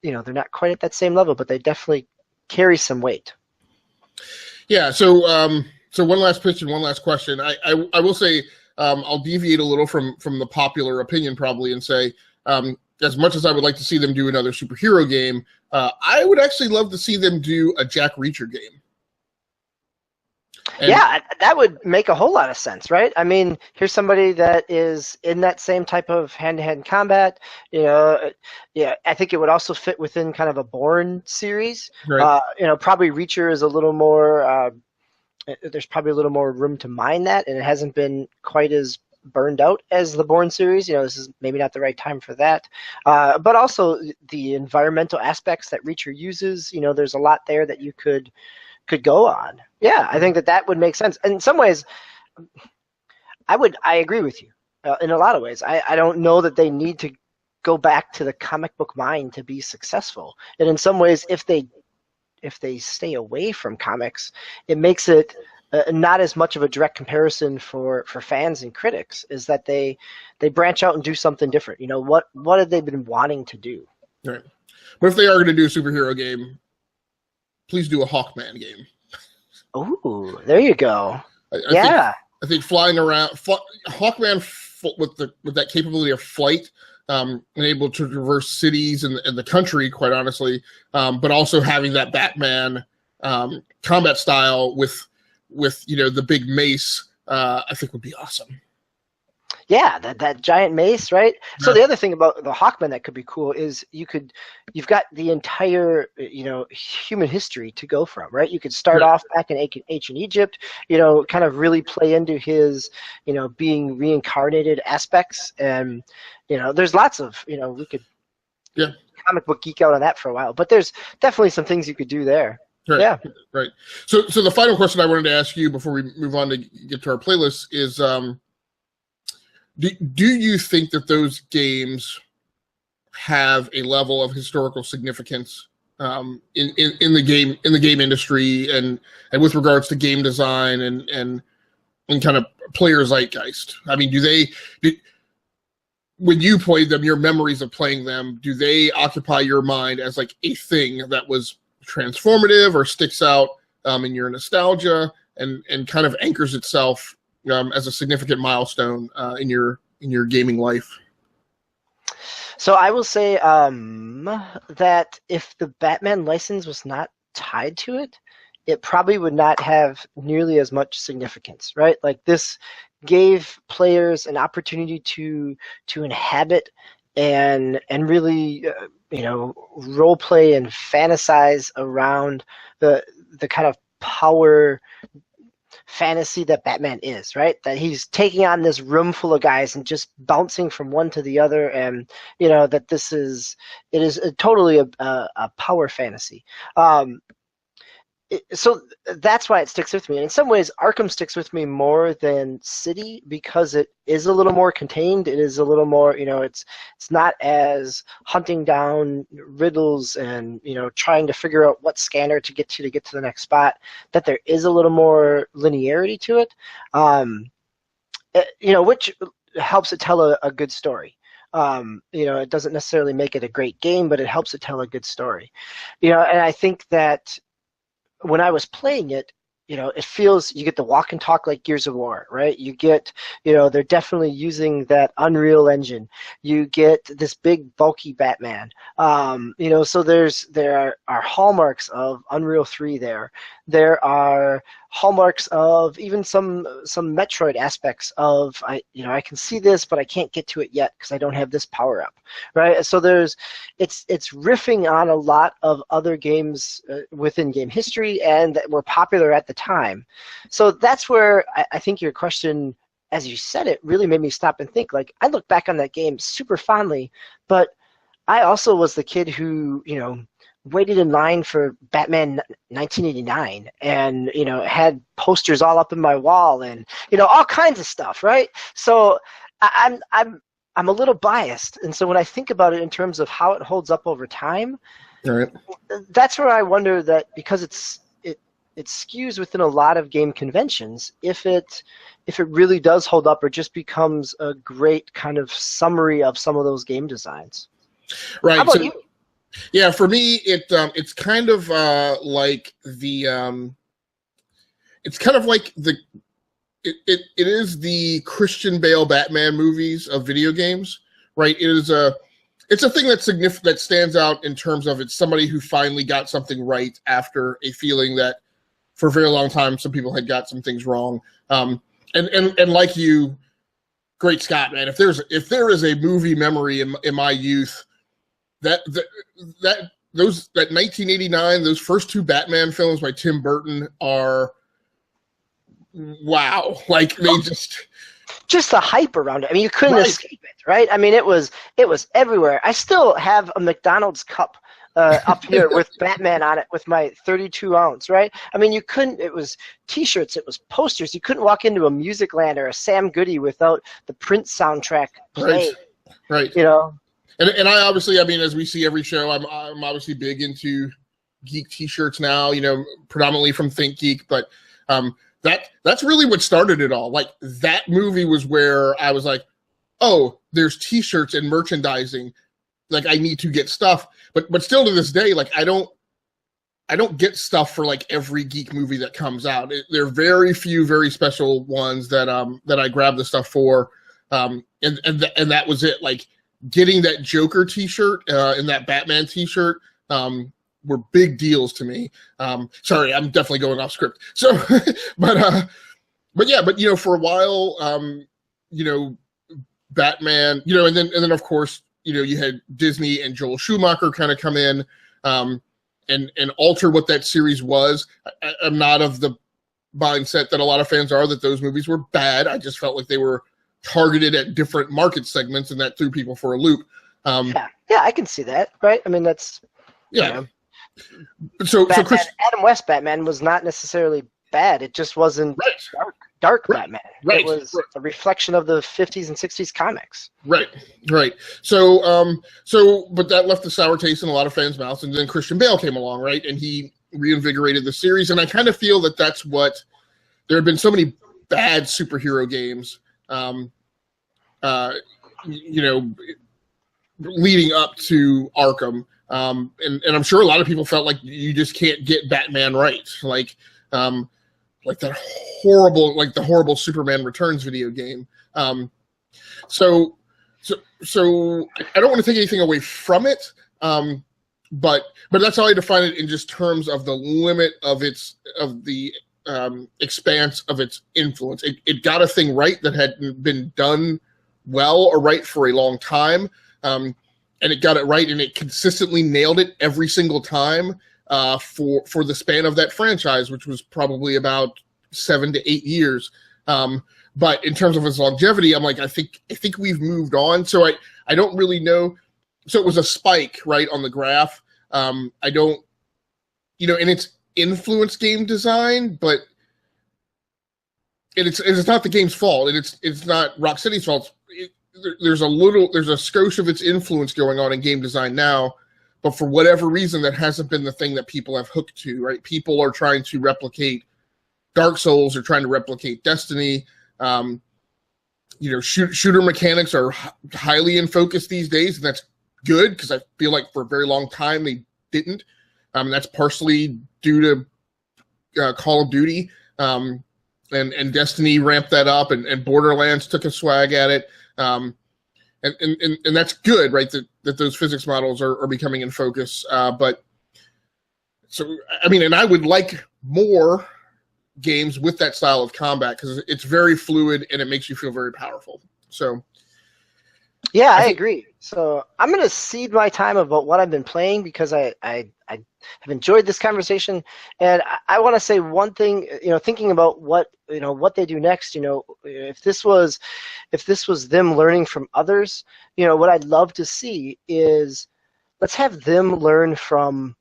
they're not quite at that same level, but they definitely carry some weight. Yeah, so one last pitch and one last question. I will say I'll deviate a little from the popular opinion probably and say, as much as I would like to see them do another superhero game, I would actually love to see them do a Jack Reacher game. Yeah, that would make a whole lot of sense, right? I mean, here's somebody that is in that same type of hand-to-hand combat. I think it would also fit within kind of a Bourne series. Right. Probably Reacher is a little more. There's probably a little more room to mine that, and it hasn't been quite as burned out as the Bourne series. This is maybe not the right time for that. But also the environmental aspects that Reacher uses. There's a lot there that you could go on. Yeah, I think that would make sense. In some ways, I agree with you in a lot of ways. I don't know that they need to go back to the comic book mind to be successful. And in some ways, if they stay away from comics, it makes it not as much of a direct comparison for fans and critics, is that they branch out and do something different. What have they been wanting to do? Right. But if they are going to do a superhero game, please do a Hawkman game. Ooh, there you go. I think flying around, Hawkman with that capability of flight, and able to traverse cities and the country, quite honestly, but also having that Batman combat style with the big mace, I think would be awesome. Yeah, that giant mace, right? Yeah. So the other thing about the Hawkman that could be cool is you've got the entire human history to go from, right? You could start off back in ancient Egypt, kind of really play into his being reincarnated aspects, and there's lots of we could comic book geek out on that for a while, but there's definitely some things you could do there. Right, yeah, right. So the final question I wanted to ask you before we move on to get to our playlist is. Do you think that those games have a level of historical significance in the game industry and with regards to game design and kind of player zeitgeist? I mean, when you played them, your memories of playing them, do they occupy your mind as like a thing that was transformative or sticks out in your nostalgia and kind of anchors itself as a significant milestone in your gaming life? So I will say that if the Batman license was not tied to it, it probably would not have nearly as much significance, right? Like, this gave players an opportunity to inhabit and really role play and fantasize around the kind of power fantasy that Batman is, right? That he's taking on this room full of guys and just bouncing from one to the other, and that it is totally a power fantasy. So that's why it sticks with me. And in some ways, Arkham sticks with me more than City because it is a little more contained. It is a little more, it's not as hunting down riddles and, trying to figure out what scanner to get to the next spot, that there is a little more linearity to it, which helps it tell a good story. It doesn't necessarily make it a great game, but it helps it tell a good story. And I think that when I was playing it, it feels, you get the walk and talk like Gears of War, right? You get, they're definitely using that Unreal Engine. You get this big bulky Batman. So there are hallmarks of Unreal 3 there. There are hallmarks of even some Metroid aspects of, I can see this, but I can't get to it yet because I don't have this power up, right? So it's riffing on a lot of other games within game history and that were popular at the time. So that's where I think your question, as you said it, really made me stop and think. Like, I look back on that game super fondly, but I also was the kid who, waited in line for Batman 1989 and, had posters all up in my wall and, all kinds of stuff, right? So I'm a little biased. And so when I think about it in terms of how it holds up over time, All right. that's where I wonder that, because it skews within a lot of game conventions, if it really does hold up or just becomes a great kind of summary of some of those game designs. Right. How about you? Yeah, for me, it's kind of like the it's kind of like it is the Christian Bale Batman movies of video games, right? It's a thing that's significant, that stands out in terms of it's somebody who finally got something right after a feeling that for a very long time some people had got some things wrong. And like you, Great Scott, man, if there is a movie memory in my youth, that 1989, those first two Batman films by Tim Burton are wow. Like, they just the hype around it. I mean, you couldn't escape it, right? I mean, it was everywhere. I still have a McDonald's cup up here with Batman on it with my 32 ounce, right? I mean, you couldn't, it was t-shirts, it was posters. You couldn't walk into a Music Land or a Sam Goody without the Prince soundtrack playing. Right. And I obviously, I mean, as we see every show, I'm obviously big into geek t-shirts now, predominantly from Think Geek, but that's really what started it all. Like, that movie was where I was like, oh, there's t-shirts and merchandising. Like, I need to get stuff. But still to this day, like, I don't get stuff for like every geek movie that comes out. There are very few, very special ones that I grab the stuff for. And that was it. Like, getting that Joker t-shirt and that Batman t-shirt were big deals to me. Sorry, I'm definitely going off script. So, but for a while, Batman, and then of course, you had Disney and Joel Schumacher kind of come in and alter what that series was. I'm not of the mindset that a lot of fans are that those movies were bad. I just felt like they were targeted at different market segments, and that threw people for a loop. Yeah, I can see that, right? I mean, that's So Batman, Adam West Batman was not necessarily bad. It just wasn't dark Batman. Right. It was a reflection of the 50s and 60s comics. Right. So but that left a sour taste in a lot of fans' mouths, and then Christian Bale came along, right? And he reinvigorated the series, and I kind of feel that that's what there have been so many bad superhero games, leading up to Arkham. And I'm sure a lot of people felt like you just can't get Batman right. Like the horrible Superman Returns video game. So I don't want to take anything away from it. But that's how I define it in just terms of the limit of the expanse of its influence. It got a thing right that had been done well or right for a long time. And it got it right, and it consistently nailed it every single time for the span of that franchise, which was probably about 7 to 8 years. But in terms of its longevity, I'm like, I think we've moved on. So I don't really know. So it was a spike, right, on the graph. I don't, and it's influenced game design, but it's not the game's fault, and it's not Rocksteady's fault. There's a skosh of its influence going on in game design now, but for whatever reason, that hasn't been the thing that people have hooked to, right? People are trying to replicate Dark Souls, or trying to replicate Destiny. Shooter mechanics are highly in focus these days, and that's good, because I feel like for a very long time they didn't. That's partially due to Call of Duty. and Destiny ramped that up, and Borderlands took a swag at it. And that's good, right? That those physics models are becoming in focus. But so, I mean, and I would like more games with that style of combat because it's very fluid and it makes you feel very powerful. So, yeah, I agree. So I'm going to cede my time about what I've been playing because I have enjoyed this conversation, and I want to say one thing. Thinking about what they do next. If this was them learning from others, what I'd love to see is let's have them learn from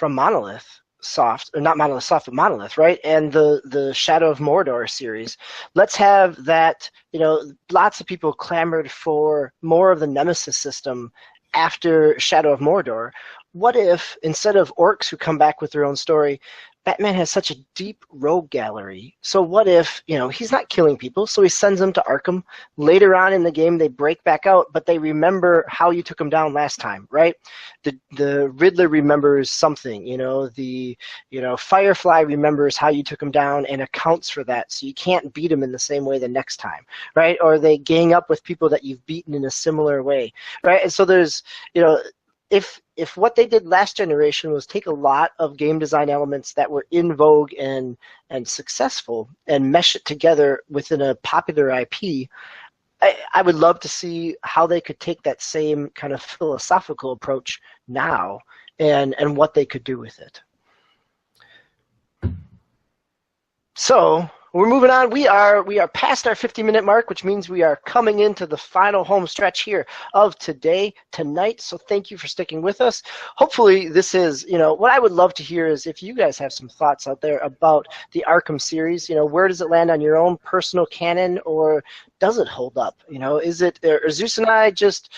Monolith Soft, or not Monolith Soft, but Monolith, right? And the Shadow of Mordor series. Let's have that. Lots of people clamored for more of the Nemesis system after Shadow of Mordor. What if, instead of orcs who come back with their own story, Batman has such a deep rogue gallery? So what if, he's not killing people, so he sends them to Arkham. Later on in the game, they break back out, but they remember how you took them down last time, right? The Riddler remembers something, the Firefly remembers how you took him down and accounts for that, so you can't beat him in the same way the next time, right? Or they gang up with people that you've beaten in a similar way, right? And so there's, if what they did last generation was take a lot of game design elements that were in vogue and successful and mesh it together within a popular IP, I would love to see how they could take that same kind of philosophical approach now and what they could do with it. So we're moving on. We are past our 50-minute mark, which means we are coming into the final home stretch here of tonight. So thank you for sticking with us. Hopefully this is, what I would love to hear is if you guys have some thoughts out there about the Arkham series. Where does it land on your own personal canon, or does it hold up? Is it, are Zeus and I just,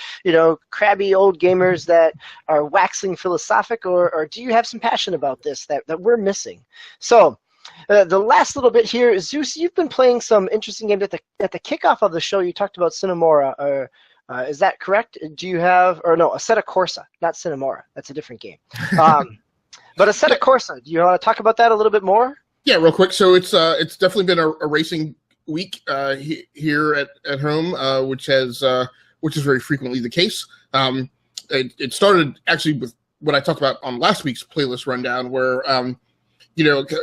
crabby old gamers that are waxing philosophic, or do you have some passion about this that we're missing? So the last little bit here, Zeus, you've been playing some interesting games at the kickoff of the show. You talked about Cinemora. Is that correct? Do you have, or no, Assetto Corsa, not Cinemora. That's a different game. But Assetto Corsa, do you want to talk about that a little bit more? Yeah, real quick. So it's definitely been a racing week here at home, which is very frequently the case. It started actually with what I talked about on last week's playlist rundown, where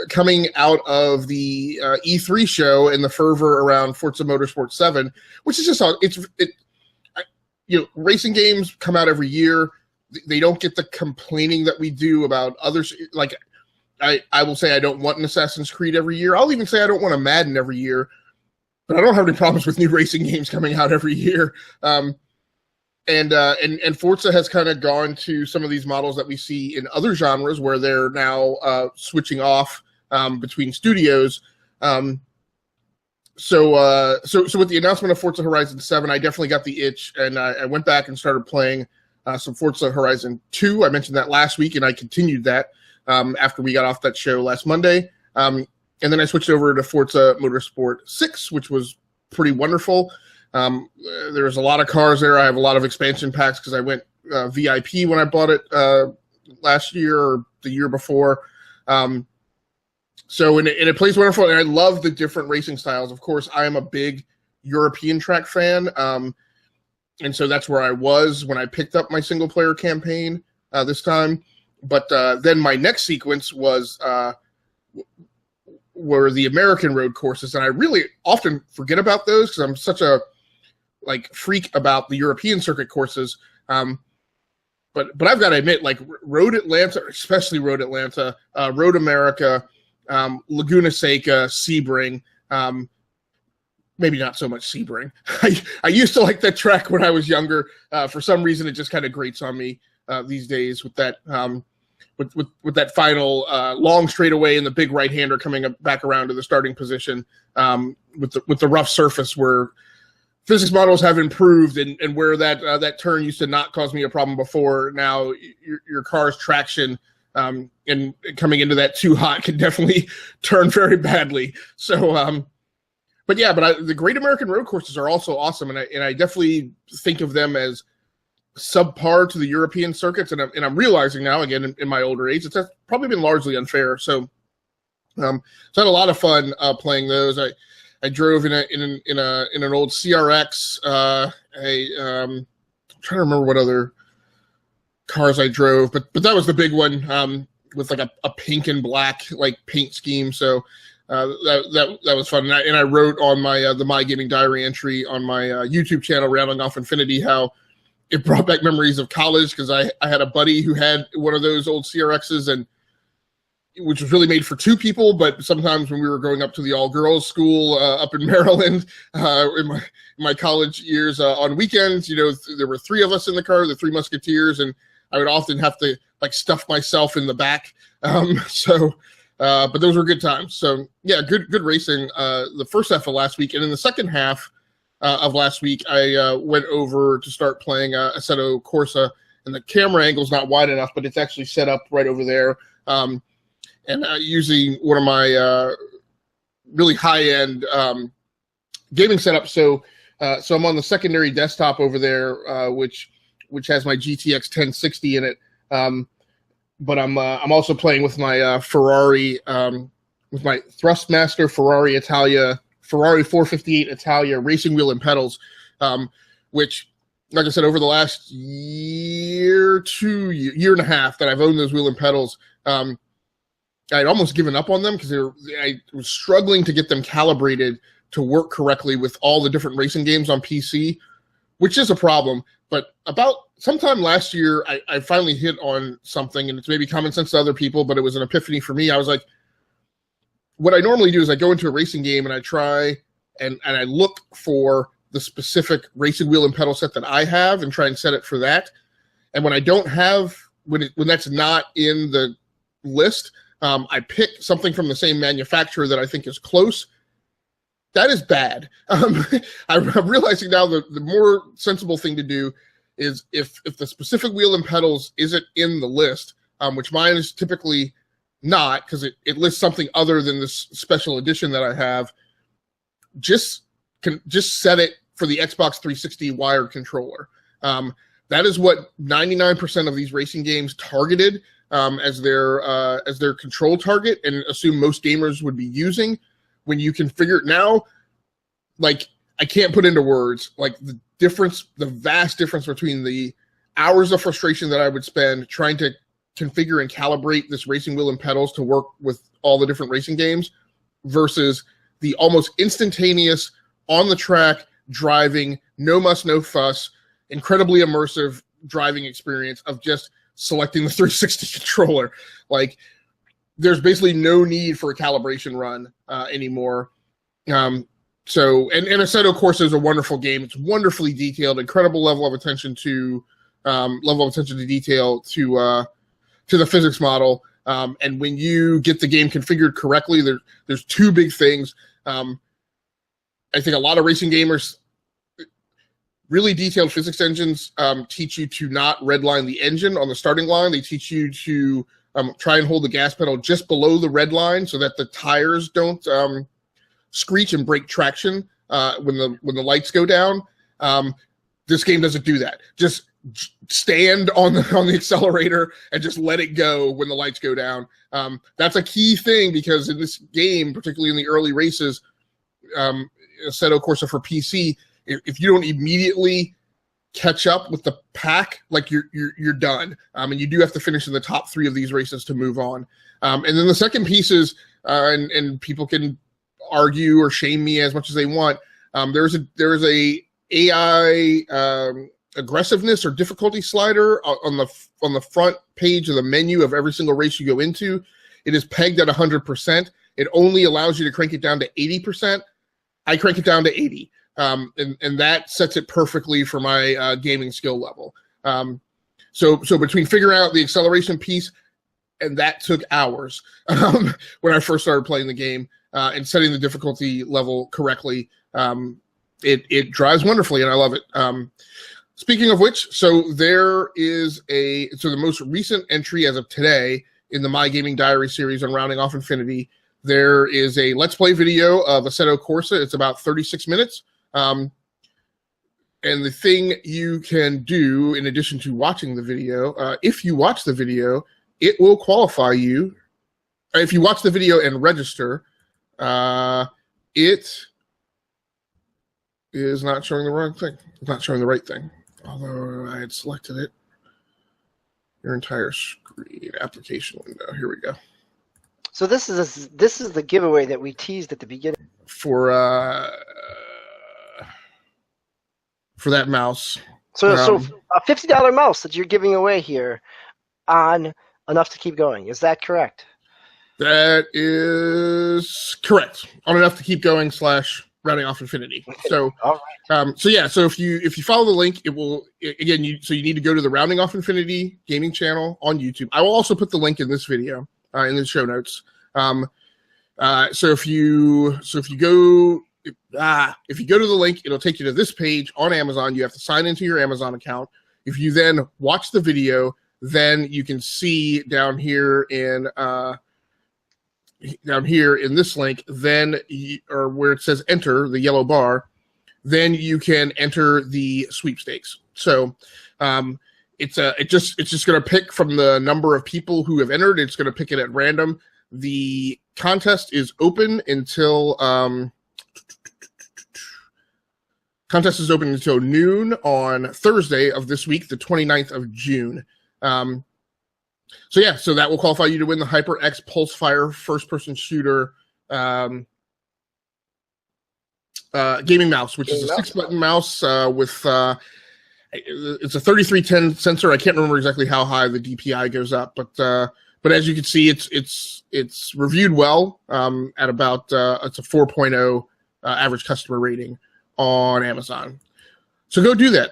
coming out of the E3 show and the fervor around Forza Motorsport 7, which is just racing games come out every year. They don't get the complaining that we do about others. Like I will say I don't want an Assassin's Creed every year. I'll even say I don't want a Madden every year, but I don't have any problems with new racing games coming out every year. And Forza has kind of gone to some of these models that we see in other genres where they're now switching off between studios. So with the announcement of Forza Horizon 7, I definitely got the itch, and I went back and started playing some Forza Horizon 2. I mentioned that last week, and I continued that after we got off that show last Monday. And then I switched over to Forza Motorsport 6, which was pretty wonderful. There's a lot of cars there. I have a lot of expansion packs because I went VIP when I bought it last year or the year before. So it plays wonderful, and I love the different racing styles. Of course, I am a big European track fan, and so that's where I was when I picked up my single-player campaign this time. But then my next sequence were the American road courses, and I really often forget about those because I'm such a freak about the European circuit courses. But I've got to admit, Road Atlanta, especially Road Atlanta, Road America, Laguna Seca, Sebring, maybe not so much Sebring. I used to like that track when I was younger. For some reason, it just kind of grates on me these days with that with that final long straightaway and the big right-hander coming back around to the starting position with the rough surface where physics models have improved and where that turn used to not cause me a problem before. Now your car's traction and coming into that too hot can definitely turn very badly. So, but the Great American Road Courses are also awesome, and I definitely think of them as subpar to the European circuits, and I'm realizing now, again in my older age, it's probably been largely unfair. So So I had a lot of fun playing those. I drove in an old CRX. I'm trying to remember what other cars I drove, but that was the big one, with like a pink and black like paint scheme. So that was fun. And I wrote on my the My Gaming Diary entry on my YouTube channel, Rounding Off Infinity, how it brought back memories of college, because I had a buddy who had one of those old CRXs, and which was really made for two people, but sometimes when we were going up to the all-girls school up in Maryland in my college years, on weekends, there were three of us in the car, the Three Musketeers, and I would often have to like stuff myself in the back. But those were good times. So yeah, good racing the first half of last week. And in the second half of last week, I went over to start playing Assetto Corsa, and the camera angle's not wide enough, but it's actually set up right over there. And using one of my really high-end gaming setups. So I'm on the secondary desktop over there, which has my GTX 1060 in it. But I'm also playing with my Ferrari, with my Thrustmaster Ferrari 458 Italia racing wheel and pedals, which, like I said, over the last year and a half that I've owned those wheel and pedals, I'd almost given up on them because I was struggling to get them calibrated to work correctly with all the different racing games on PC, which is a problem. But about sometime last year, I finally hit on something, and it's maybe common sense to other people, but it was an epiphany for me. I was like, what I normally do is I go into a racing game and I try and I look for the specific racing wheel and pedal set that I have and try and set it for that. And when I don't have, when that's not in the list, I pick something from the same manufacturer that I think is close. That is bad. I'm realizing now the more sensible thing to do is if the specific wheel and pedals isn't in the list, which mine is typically not, because it lists something other than this special edition that I have, just set it for the Xbox 360 wired controller. That is what 99% of these racing games targeted as their control target, and assume most gamers would be using. When you configure it now, like, I can't put into words like the vast difference between the hours of frustration that I would spend trying to configure and calibrate this racing wheel and pedals to work with all the different racing games versus the almost instantaneous on the track driving, no muss, no fuss, incredibly immersive driving experience of just selecting the 360 controller. Like, there's basically no need for a calibration run anymore. So Assetto Corsa is a wonderful game. It's wonderfully detailed, incredible level of attention to detail to the physics model. And when you get the game configured correctly, there's two big things. I think a lot of racing gamers, really detailed physics engines teach you to not redline the engine on the starting line. They teach you to try and hold the gas pedal just below the red line so that the tires don't screech and break traction when the lights go down. This game doesn't do that. Just stand on the accelerator and just let it go when the lights go down. That's a key thing, because in this game, particularly in the early races, Assetto Corsa for PC, if you don't immediately catch up with the pack, like you're done. And you do have to finish in the top 3 of these races to move on. And then the second piece is, and people can argue or shame me as much as they want. There's a AI aggressiveness or difficulty slider on the front page of the menu of every single race you go into. It is pegged at 100%. It only allows you to crank it down to 80%. I crank it down to 80. And that sets it perfectly for my gaming skill level. So between figuring out the acceleration piece, and that took hours when I first started playing the game, and setting the difficulty level correctly, it drives wonderfully, and I love it. Speaking of which, so the most recent entry as of today in the My Gaming Diary series on Rounding Off Infinity, there is a Let's Play video of Assetto Corsa. It's about 36 minutes. And the thing you can do, in addition to watching the video, if you watch the video, it will qualify you if you watch the video and register, it is not showing the wrong thing. It's not showing the right thing. Although I had selected it. Your entire screen application window. Here we go. So this is the giveaway that we teased at the beginning. For that mouse. So a $50 mouse that you're giving away here on Enough to Keep Going. Is that correct? That is correct. On Enough to Keep Going / Rounding Off Infinity. So, all right. So if you follow the link, it will again. You need to go to the Rounding Off Infinity gaming channel on YouTube. I will also put the link in this video in the show notes. So if you go to the link, it'll take you to this page on Amazon. You have to sign into your Amazon account. If you then watch the video, then you can see down here in this link, or where it says enter, the yellow bar, then you can enter the sweepstakes. So it's just going to pick from the number of people who have entered. It's going to pick it at random. The contest is open until noon on Thursday of this week, the 29th of June. So that will qualify you to win the HyperX PulseFire first-person shooter gaming mouse, which is a 6-button mouse with it's a 3310 sensor. I can't remember exactly how high the DPI goes up, but as you can see, it's reviewed well at about it's a 4.0 average customer rating on Amazon. So go do that,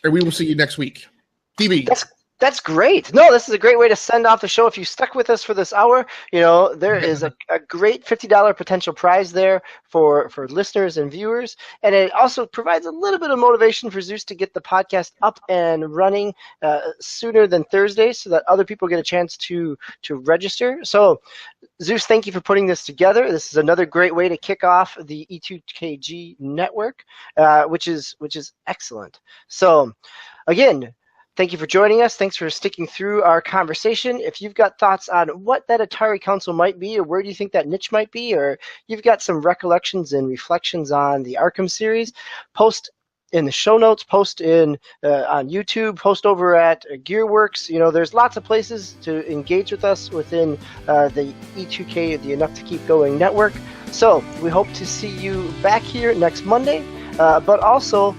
and we will see you next week. DB. That's great. No, this is a great way to send off the show. If you stuck with us for this hour, there is a great $50 potential prize there for listeners and viewers. And it also provides a little bit of motivation for Zeus to get the podcast up and running sooner than Thursday so that other people get a chance to register. So, Zeus, thank you for putting this together. This is another great way to kick off the E2KG network, which is excellent. So, again, thank you for joining us. Thanks for sticking through our conversation. If you've got thoughts on what that Atari console might be, or where do you think that niche might be, or you've got some recollections and reflections on the Arkham series, post in the show notes, post in on YouTube, post over at Gearworks. There's lots of places to engage with us within the E2K, the Enough to Keep Going network. So we hope to see you back here next Monday, but also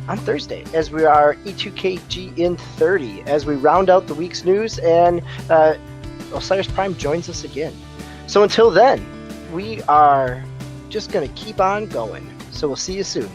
on Thursday, as we are E2KG in 30, as we round out the week's news, and Osiris Prime joins us again. So until then, we are just going to keep on going. So we'll see you soon.